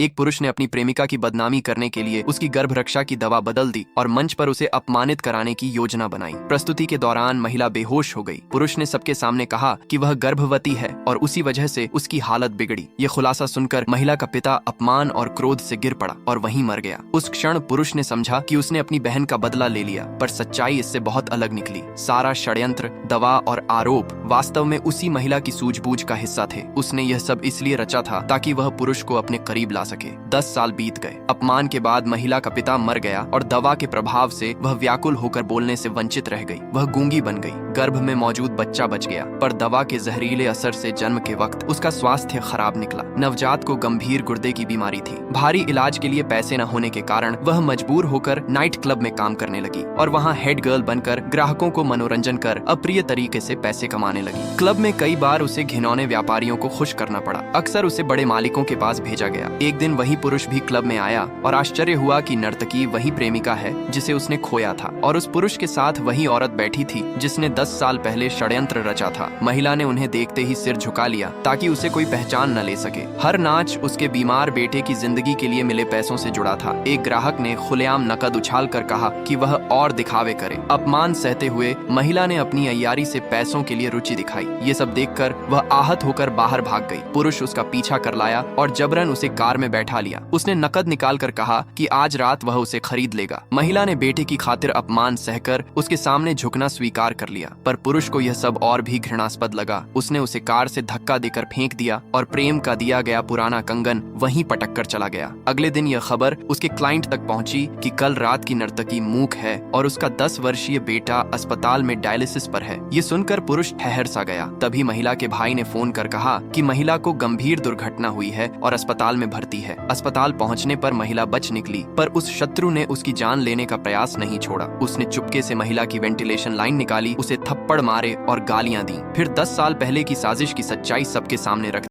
एक पुरुष ने अपनी प्रेमिका की बदनामी करने के लिए उसकी गर्भ रक्षा की दवा बदल दी और मंच पर उसे अपमानित कराने की योजना बनाई। प्रस्तुति के दौरान महिला बेहोश हो गई। पुरुष ने सबके सामने कहा कि वह गर्भवती है और उसी वजह से उसकी हालत बिगड़ी। ये खुलासा सुनकर महिला का पिता अपमान और क्रोध से गिर पड़ा और वहीं मर गया। उस क्षण पुरुष ने समझा कि उसने अपनी बहन का बदला ले लिया, पर सच्चाई इससे बहुत अलग निकली। सारा षड्यंत्र, दवा और आरोप वास्तव में उसी महिला की सूझबूझ का हिस्सा थे। उसने यह सब इसलिए रचा था ताकि वह पुरुष को अपने करीब ला सके। 10 साल बीत गए। अपमान के बाद महिला का पिता मर गया और दवा के प्रभाव से वह व्याकुल होकर बोलने से वंचित रह गई। वह गूंगी बन गई। गर्भ में मौजूद बच्चा बच गया, पर दवा के जहरीले असर से जन्म के वक्त उसका स्वास्थ्य खराब निकला। नवजात को गंभीर गुर्दे की बीमारी थी। भारी इलाज के लिए पैसे न होने के कारण वह मजबूर होकर नाइट क्लब में काम करने लगी और वहाँ हेड गर्ल बनकर ग्राहकों को मनोरंजन कर अप्रिय तरीके से पैसे कमाने लगी। क्लब में कई बार उसे घिनौने व्यापारियों को खुश करना पड़ा। अक्सर उसे बड़े मालिकों के पास भेजा गया। एक दिन वही पुरुष भी क्लब में आया और आश्चर्य हुआ कि नर्तकी वही प्रेमिका है जिसे उसने खोया था और उस पुरुष के साथ वही औरत बैठी थी जिसने 10 साल पहले षड्यंत्र रचा था। महिला ने उन्हें देखते ही सिर झुका लिया ताकि उसे कोई पहचान न ले सके। हर नाच उसके बीमार बेटे की जिंदगी के लिए मिले पैसों से जुड़ा था। एक ग्राहक ने खुलेआम नकद उछाल कर कहा कि वह और दिखावे करे। अपमान सहते हुए महिला ने अपनी अय्यारी से पैसों के लिए रुचि दिखाई। ये सब देखकर वह आहत होकर बाहर भाग गई। पुरुष उसका पीछा कर लाया और जबरन उसे कार में बैठा लिया। उसने नकद निकाल कर कहा कि आज रात वह उसे खरीद लेगा। महिला ने बेटे की खातिर अपमान सहकर उसके सामने झुकना स्वीकार कर लिया, पर पुरुष को यह सब और भी घृणास्पद लगा। उसने उसे कार से धक्का देकर फेंक दिया और प्रेम का दिया गया पुराना कंगन वहीं पटक कर चला गया। अगले दिन यह खबर उसके क्लाइंट तक पहुंची कि कल रात की नर्तकी मूक है और उसका 10 वर्षीय बेटा अस्पताल में डायलिसिस पर है। ये सुनकर पुरुष ठहर सा गया। तभी महिला के भाई ने फोन कर कहा कि महिला को गंभीर दुर्घटना हुई है और अस्पताल में भर्ती है। अस्पताल पहुंचने पर महिला बच निकली, पर उस शत्रु ने उसकी जान लेने का प्रयास नहीं छोड़ा। उसने चुपके से महिला की वेंटिलेशन लाइन निकाली, उसे थप्पड़ मारे और गालियां दी। फिर 10 साल पहले की साजिश की सच्चाई सबके सामने रख